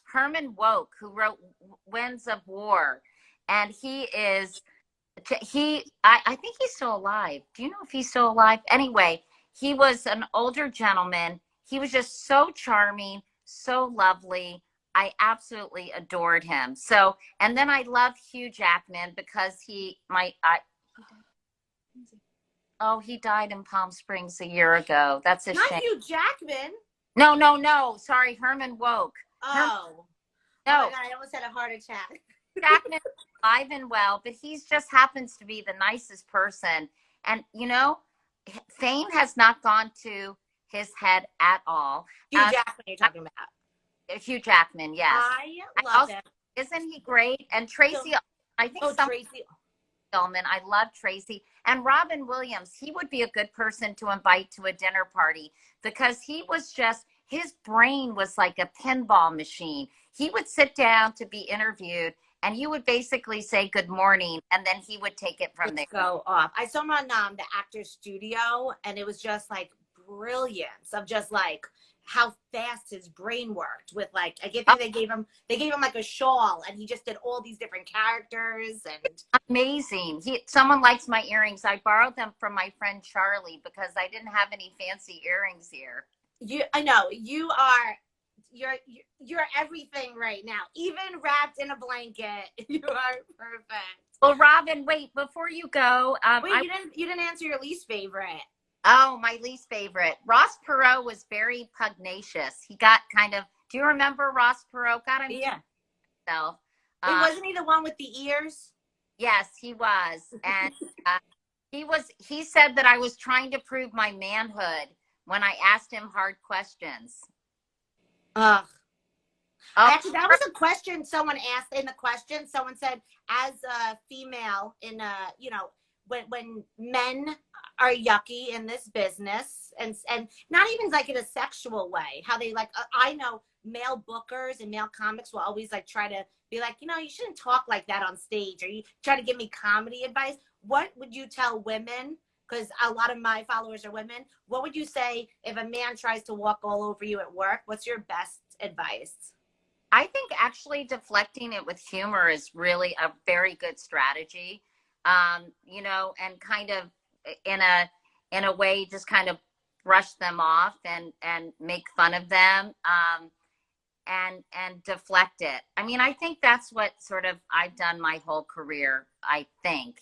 Herman Wouk, who wrote Winds of War. And I think he's still alive. Do you know if he's still alive? Anyway, he was an older gentleman. He was just so charming, so lovely. I absolutely adored him. So, and then I love Hugh Jackman because he died in Palm Springs a year ago. That's a Not shame. Hugh Jackman. No. Sorry, Herman Woke. Oh. No, Oh my God, I almost had a heart attack. Jackman is alive and well, but he just happens to be the nicest person. And, fame has not gone to his head at all. Hugh Jackman you're talking about. Hugh Jackman, yes. I love him. Isn't he great? And Tracy, I think Tracy. Ullman, I love Tracy. And Robin Williams, he would be a good person to invite to a dinner party because his brain was like a pinball machine. He would sit down to be interviewed and you would basically say good morning and then he would take it from there. Go off. I saw him on the Actors Studio and it was just like brilliance of just like how fast his brain worked with like I think they gave him like a shawl and he just did all these different characters and amazing. Someone likes my earrings. I borrowed them from my friend Charlie because I didn't have any fancy earrings here. I know you're everything right now. Even wrapped in a blanket, you are perfect. Well, Robin, wait before you go. You didn't answer your least favorite. Oh, my least favorite. Ross Perot was very pugnacious. He got kind of. Do you remember Ross Perot? Got him. Yeah. Himself. Wait, wasn't he the one with the ears? Yes, he was, and He said that I was trying to prove my manhood when I asked him hard questions. Ugh. Actually, that was a question someone asked in the question. Someone said, as a female in when men are yucky in this business and not even like in a sexual way, how they like, I know male bookers and male comics will always like try to be like, you shouldn't talk like that on stage, or you try to give me comedy advice. What would you tell women? Because a lot of my followers are women. What would you say if a man tries to walk all over you at work? What's your best advice? I think actually deflecting it with humor is really a very good strategy. And kind of in a way, just kind of brush them off and make fun of them, and deflect it. I mean, I think that's what sort of I've done my whole career. I think,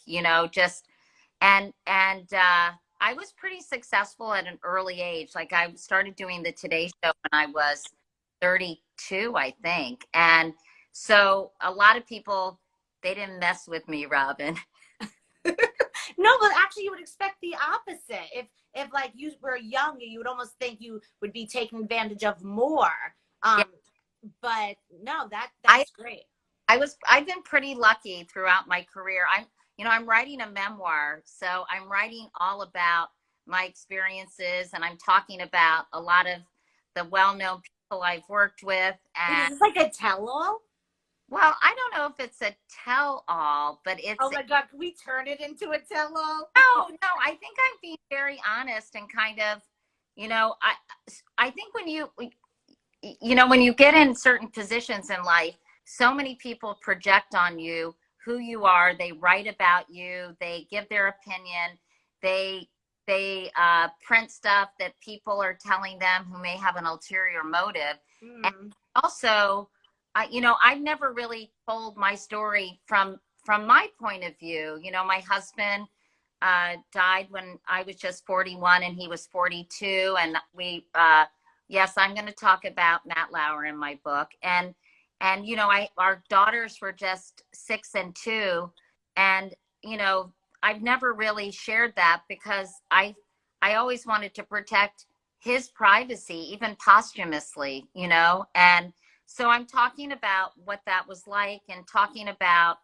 I was pretty successful at an early age. Like I started doing the Today Show when I was 32, I think. And so a lot of people, they didn't mess with me, Robyn. No, but actually you would expect the opposite. If like you were younger, you would almost think you would be taken advantage of more. Yeah. But no, that's great. I've been pretty lucky throughout my career. I'm writing a memoir, so I'm writing all about my experiences, and I'm talking about a lot of the well-known people I've worked with. And is this like a tell-all? Well, I don't know if it's a tell-all, but it's. Oh my God, can we turn it into a tell-all? No, I think I'm being very honest and kind of, I think when you get in certain positions in life, so many people project on you who you are. They write about you. They give their opinion. They print stuff that people are telling them who may have an ulterior motive. And also, I've never really told my story from my point of view. My husband died when I was just 41 and he was 42. And yes, I'm going to talk about Matt Lauer in my book. And our daughters were just 6 and 2. And, I've never really shared that because I always wanted to protect his privacy, even posthumously, and so I'm talking about what that was like and talking about,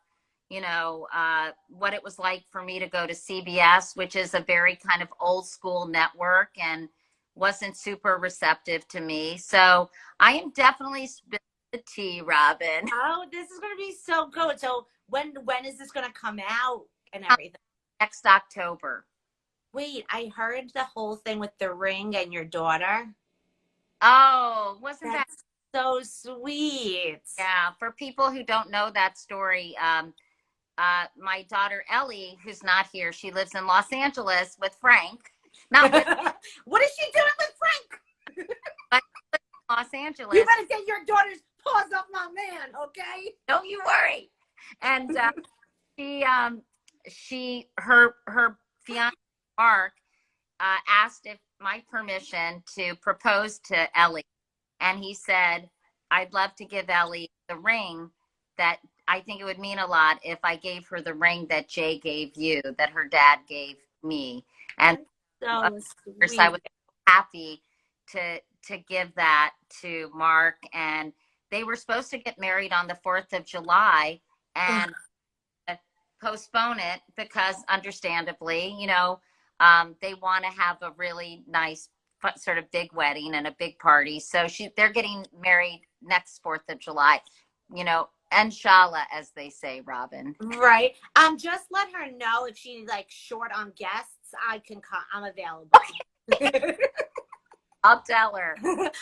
what it was like for me to go to CBS, which is a very kind of old school network and wasn't super receptive to me. So I am definitely spilling the tea, Robyn. Oh, this is going to be so good. So when is this going to come out and everything? Next October. Wait, I heard the whole thing with the ring and your daughter. Oh, wasn't that so sweet? Yeah. For people who don't know that story, my daughter Ellie, who's not here, she lives in Los Angeles with Frank. Not with What is she doing with Frank? But Los Angeles. You better get your daughters paws off my man, okay? Don't you worry. And her fiance Mark asked if my permission to propose to Ellie, and he said, "I'd love to give Ellie the ring that I think it would mean a lot if I gave her the ring that Jay gave you, that her dad gave me." And So of course, sweet. I was happy to give that to Mark, and they were supposed to get married on the 4th of July and postpone it because understandably, they want to have a really nice sort of big wedding and a big party. So they're getting married next 4th of July, inshallah, as they say, Robyn. Right. Just let her know if she's like short on guests, I can come. I'm available. Okay. I'll tell her.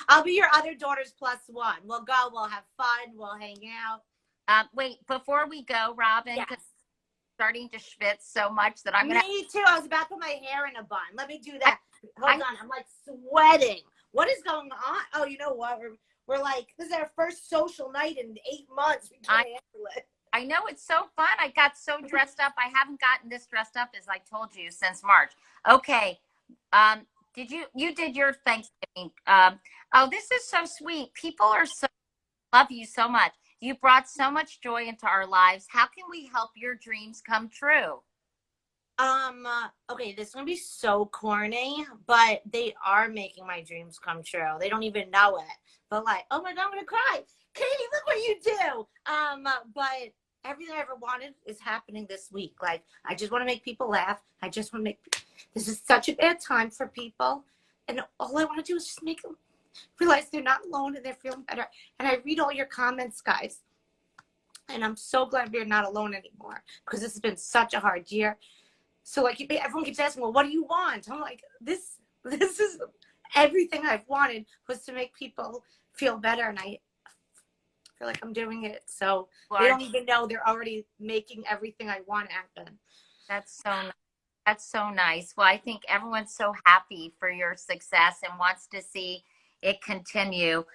I'll be your other daughter's +1. We'll go, we'll have fun, we'll hang out. Wait, before we go, Robyn, Yes. 'cause I'm starting to schwitz so much that I'm going to. Me too. I was about to put my hair in a bun. Let me do that. Hold on. I'm like sweating. What is going on? Oh, you know what? We're like, this is our first social night in 8 months. We can't handle it. I know, it's so fun. I got so dressed up. I haven't gotten this dressed up, as I told you, since March. Okay. You did your Thanksgiving. Oh, this is so sweet. People love you so much. You brought so much joy into our lives. How can we help your dreams come true? Okay, this is gonna be so corny, but they are making my dreams come true. They don't even know it. But like, oh my God, I'm gonna cry. Katie, look what you do. But everything I ever wanted is happening this week. Like, I just want to make people laugh. I just want to this is such a bad time for people. And all I want to do is just make them realize they're not alone and they're feeling better. And I read all your comments, guys. And I'm so glad we're not alone anymore because this has been such a hard year. So like everyone keeps asking, well, what do you want? I'm like, this is everything I've wanted was to make people feel better. And I feel like I'm doing it. So they don't even know they're already making everything I want happen. That's so nice. That's so nice. Well, I think everyone's so happy for your success and wants to see it continue.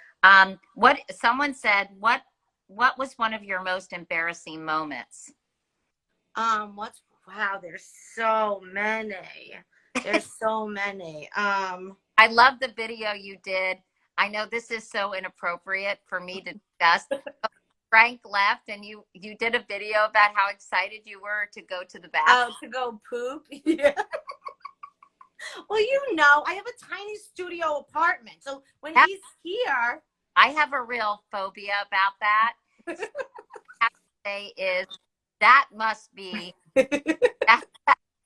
What someone said, what was one of your most embarrassing moments? Wow, there's so many. There's so many. I love the video you did. I know this is so inappropriate for me to discuss. Frank left and you did a video about how excited you were to go to the bathroom. Oh, to go poop? Yeah. Well, I have a tiny studio apartment. So when he's here. I have a real phobia about that. What I have to say is that must be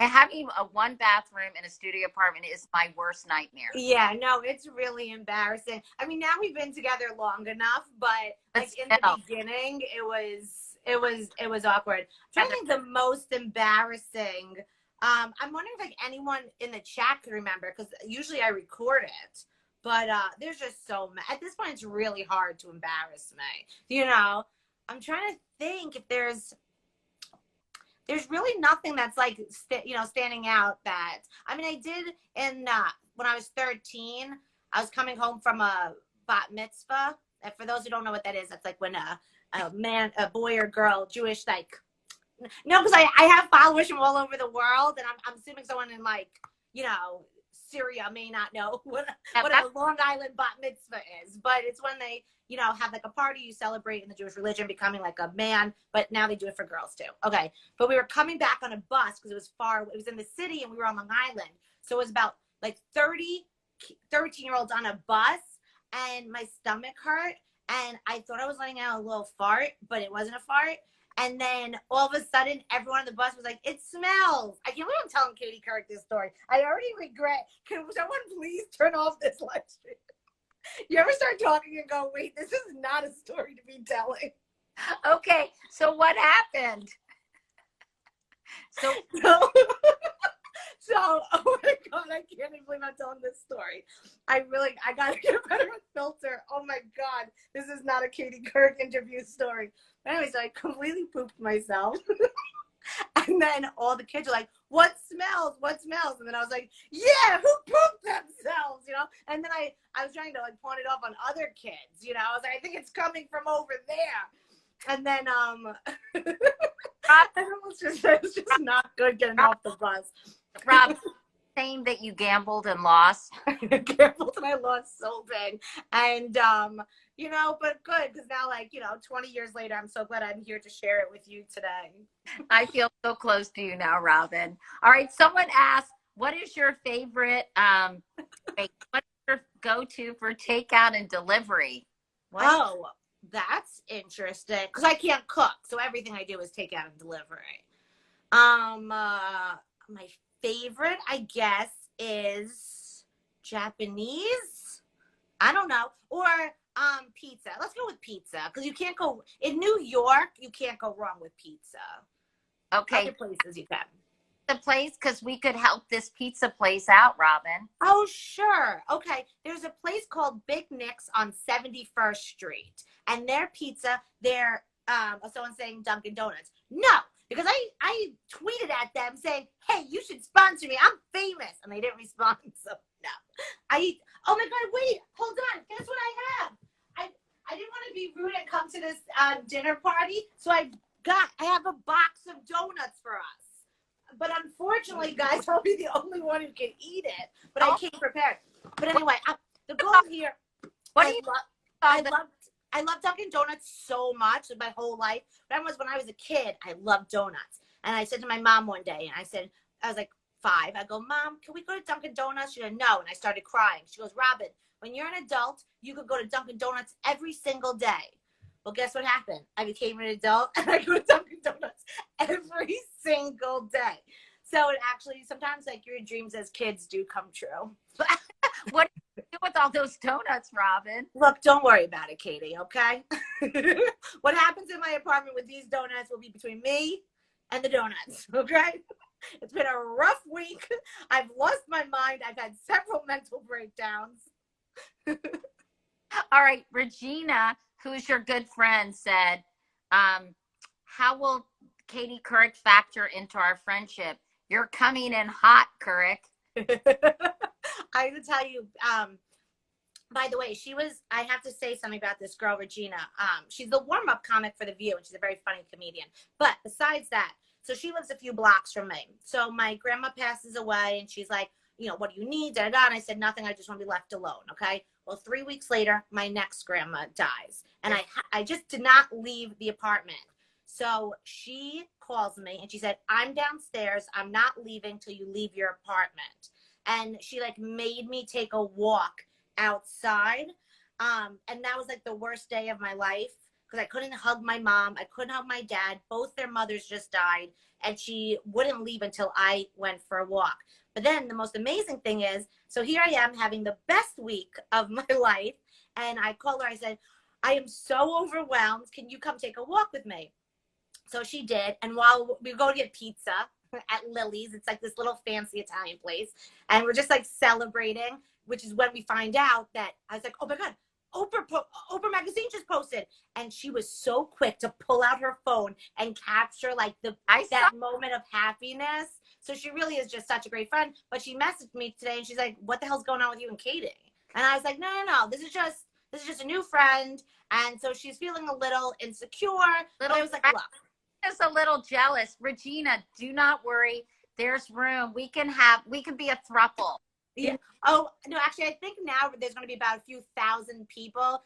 having a one bathroom in a studio apartment is my worst nightmare. Yeah, no, it's really embarrassing. I mean, now we've been together long enough, but like in the beginning, it was awkward. I'm trying to think the most embarrassing. I'm wondering if like anyone in the chat can remember because usually I record it, but there's just so many. At this point, it's really hard to embarrass me. I'm trying to think if there's really nothing that's like, standing out that, I mean, I did when I was 13, I was coming home from a bat mitzvah. And for those who don't know what that is, that's like when a boy or girl, Jewish, like, no, because I have followers from all over the world. And I'm assuming someone in like, Syria may not know what a Long Island bat mitzvah is, but it's when they, have like a party, you celebrate in the Jewish religion, becoming like a man, but now they do it for girls too. Okay. But we were coming back on a bus because it was in the city and we were on Long Island. So it was about like 13-year-olds on a bus and my stomach hurt. And I thought I was letting out a little fart, but it wasn't a fart. And then all of a sudden, everyone on the bus was like, it smells. I can't believe I'm telling Katie Couric this story. I already regret. Can someone please turn off this live stream? You ever start talking and go, wait, this is not a story to be telling. Okay, so what happened? So, oh my God, I can't even believe I'm telling this story. I got to get a better filter. Oh my God, this is not a Katie Couric interview story. But anyways, I completely pooped myself. And then all the kids are like, what smells? What smells? And then I was like, yeah, who pooped themselves, you know? And then I was trying to like pawn it off on other kids, you know? I was like, I think it's coming from over there. And then it was just not good getting off the bus. Rob, saying that you gambled and lost. I gambled and I lost so big. And you know, but good, because now, like, you know, 20 years later, I'm so glad I'm here to share it with you today. I feel so close to you now, Robyn. All right, someone asked, what is your favorite, what's your go-to for takeout and delivery? What? Oh, that's interesting, because I can't cook, so everything I do is takeout and delivery. My favorite, I guess, is Japanese. I don't know. Or pizza. Let's go with pizza, because you can't go in New York. You can't go wrong with pizza. Okay. Other places you can. The place, because we could help this pizza place out, Robyn. Oh, sure. Okay. There's a place called Big Nick's on 71st Street, and their pizza, they're someone saying Dunkin' Donuts. No, because I tweeted at them saying, hey, you should sponsor me. I'm famous. And they didn't respond. So no. Oh my God, wait, hold on. Guess what I have? I didn't want to be rude and come to this dinner party. So I have a box of donuts for us. But unfortunately, guys, I'll be the only one who can eat it. But I came prepared. But anyway, the goal here, I love Dunkin' Donuts so much in my whole life. But when I was a kid, I loved donuts. And I said to my mom one day, and I was like 5. I go, Mom, can we go to Dunkin' Donuts? She said, no. And I started crying. She goes, Robyn, when you're an adult, you could go to Dunkin' Donuts every single day. Well, guess what happened? I became an adult, and I go to Dunkin' Donuts every single day. So it actually, sometimes like your dreams as kids do come true. What do you do with all those donuts, Robyn? Look, don't worry about it, Katie, okay? What happens in my apartment with these donuts will be between me and the donuts, okay? It's been a rough week. I've lost my mind. I've had several mental breakdowns. All right, Regina, who's your good friend, said, how will Katie Couric factor into our friendship? You're coming in hot, Couric. I have to tell you, by the way, I have to say something about this girl, Regina. She's the warm-up comic for The View, and she's a very funny comedian. But besides that, so she lives a few blocks from me. So my grandma passes away, and she's like, you know, what do you need? Da, da, da. And I said, nothing. I just want to be left alone. Okay. Well, 3 weeks later, my next grandma dies. And I just did not leave the apartment. So she calls me and she said, I'm downstairs. I'm not leaving till you leave your apartment. And she like made me take a walk outside. And that was like the worst day of my life, because I couldn't hug my mom. I couldn't hug my dad. Both their mothers just died. And she wouldn't leave until I went for a walk. But then the most amazing thing is, so here I am having the best week of my life. And I called her. I said, I am so overwhelmed. Can you come take a walk with me? So she did. And while we go to get pizza at Lily's, it's like this little fancy Italian place. And we're just like celebrating, which is when we find out that I was like, oh my God, Oprah magazine just posted. And she was so quick to pull out her phone and capture like that moment of happiness. So she really is just such a great friend. But she messaged me today and she's like, what the hell's going on with you and Katie? And I was like, no. This is just a new friend. And so she's feeling a little insecure. But I was like, look. Just a little jealous. Regina, do not worry. There's room. We can be a throuple. Yeah. Oh, no, actually, I think now there's going to be about a few thousand people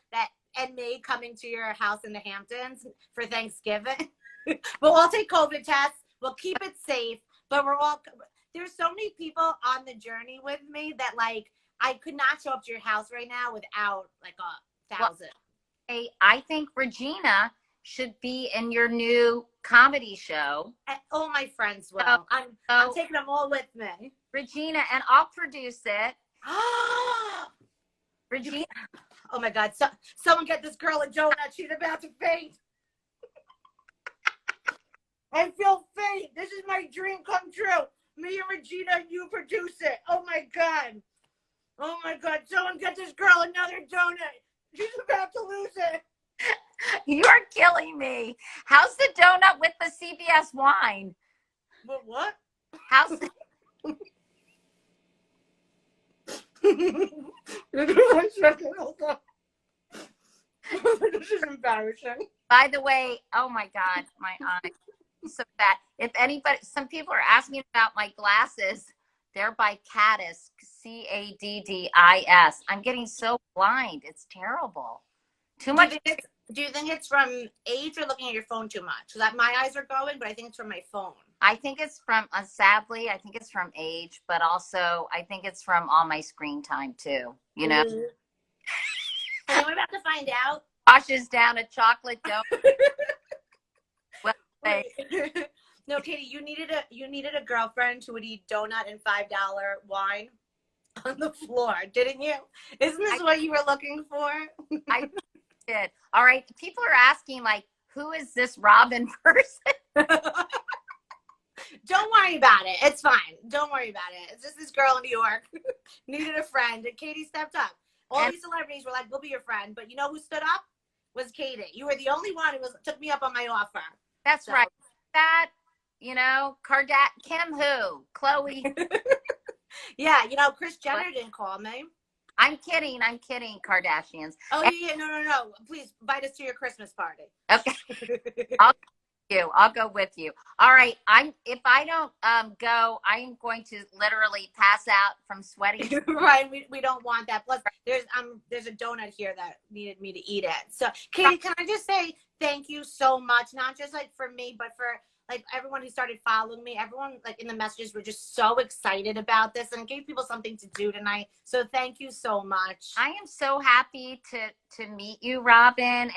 and me coming to your house in the Hamptons for Thanksgiving. But we'll take COVID tests. We'll keep it safe. But there's so many people on the journey with me that like, I could not show up to your house right now without like 1,000. Hey, I think Regina should be in your new comedy show. And all my friends will. I'm taking them all with me. Regina, and I'll produce it. Regina. Oh my God. Someone get this girl a donut. She's about to faint. I feel faint. This is my dream come true. Me and Regina, you produce it. Oh my God. Oh my God. Someone get this girl another donut. She's about to lose it. You're killing me. How's the donut with the CVS wine? What? How's One second, hold on. This is embarrassing. By the way, oh my God, my eyes so bad. If anybody, some people are asking about my glasses. They're by Caddis, Caddis. I'm getting so blind. It's terrible. Too much. Do you think it's from age or looking at your phone too much? Because my eyes are going, but I think it's from my phone. I think it's from, sadly, I think it's from age, but also I think it's from all my screen time too. You know, And then we're about to find out. washes down a chocolate donut. Well, No, Katie, you needed a girlfriend who would eat donut and $5 wine on the floor, didn't you? Isn't this what you were looking for? I did. All right. People are asking, like, who is this Robyn person? Don't worry about it. It's fine. Don't worry about it. It's just this girl in New York needed a friend, and Katie stepped up. All these celebrities were like, "We'll be your friend," but you know who stood up? Was Katie. You were the only one who took me up on my offer. That's right. That, you know, Kim who? Chloe. Yeah, you know, Kris Jenner didn't call me. I'm kidding, Kardashians. Oh, yeah, no. Please invite us to your Christmas party. Okay. I'll go with you. All right. If I don't go, I'm going to literally pass out from sweating. Right. We don't want that. Plus, there's a donut here that needed me to eat it. So, Katie, can I just say thank you so much? Not just like for me, but for like everyone who started following me. Everyone like in the messages were just so excited about this and gave people something to do tonight. So thank you so much. I am so happy to meet you, Robyn,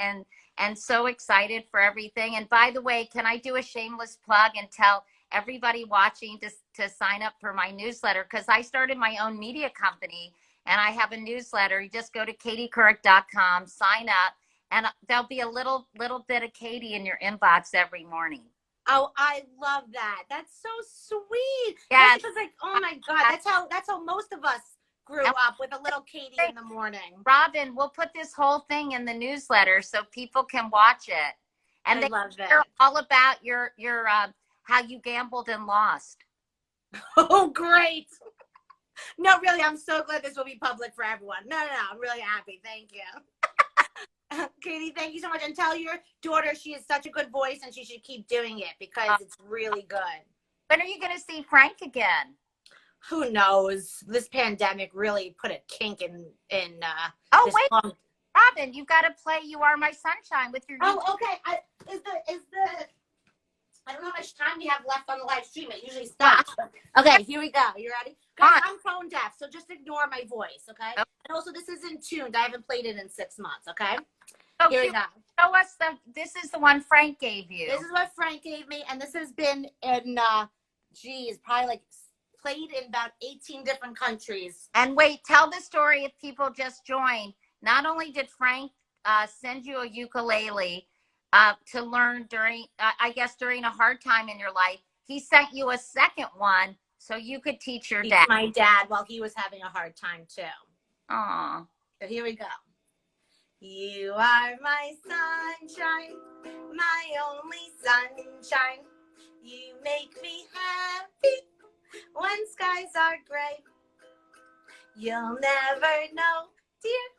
and so excited for everything. And by the way, can I do a shameless plug and tell everybody watching to sign up for my newsletter? Because I started my own media company and I have a newsletter. You just go to katiecouric.com, sign up, and there'll be a little bit of Katie in your inbox every morning. Oh, I love that. That's so sweet. Yeah. It's like, oh my God, that's how most of us grew up, with a little Katie in the morning. Robyn, we'll put this whole thing in the newsletter so people can watch it. And I love it. They're all about your how you gambled and lost. Oh, great. No, really, I'm so glad this will be public for everyone. No, I'm really happy. Thank you. Katie, thank you so much. And tell your daughter she has such a good voice and she should keep doing it because it's really good. When are you going to see Frank again? Who knows? This pandemic really put a kink in oh, wait. Robyn, you've got to play You Are My Sunshine with your Oh, okay. I don't know how much time we have left on the live stream. It usually stops. Okay, here we go. You ready? Guys, I'm phone deaf, so just ignore my voice, okay? And also, this isn't tuned. I haven't played it in 6 months, okay? Oh, here we go. Show us this is the one Frank gave you. This is what Frank gave me, and this has been in, probably like played in about 18 different countries. And wait, tell the story if people just joined. Not only did Frank send you a ukulele to learn during a hard time in your life, he sent you a second one so you could teach your dad. My dad while he was having a hard time too. Aw. So here we go. You are my sunshine, my only sunshine. You make me happy when skies are gray. You'll never know, dear,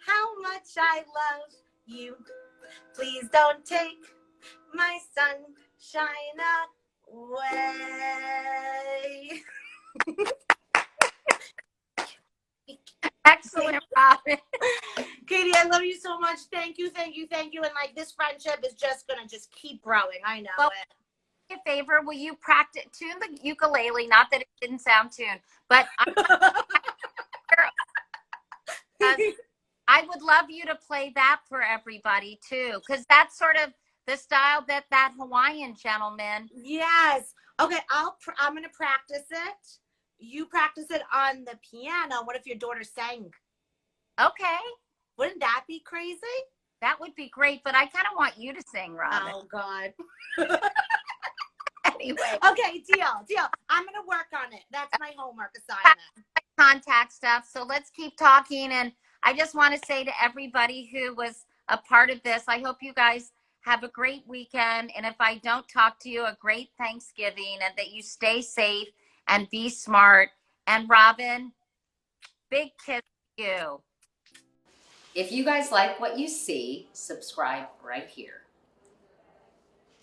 how much I love you. Please don't take my sunshine away. Excellent, Robyn. Katie, I love you so much. Thank you. And like this friendship is just gonna keep growing. I know it. A favor, will you practice tune the ukulele? Not that it didn't sound tuned, but I would love you to play that for everybody too, because that's sort of the style that Hawaiian gentleman. Yes. Okay, I'm gonna practice it. You practice it on the piano. What if your daughter sang? Okay. Wouldn't that be crazy? That would be great, but I kind of want you to sing, Robyn. Oh God. Anyway. Okay, deal. I'm gonna work on it. That's my homework assignment. Contact stuff. So let's keep talking. And I just want to say to everybody who was a part of this, I hope you guys Have a great weekend. And if I don't talk to you, a great Thanksgiving, and that you stay safe and be smart. And Robyn, big kiss to you. If you guys like what you see, subscribe right here.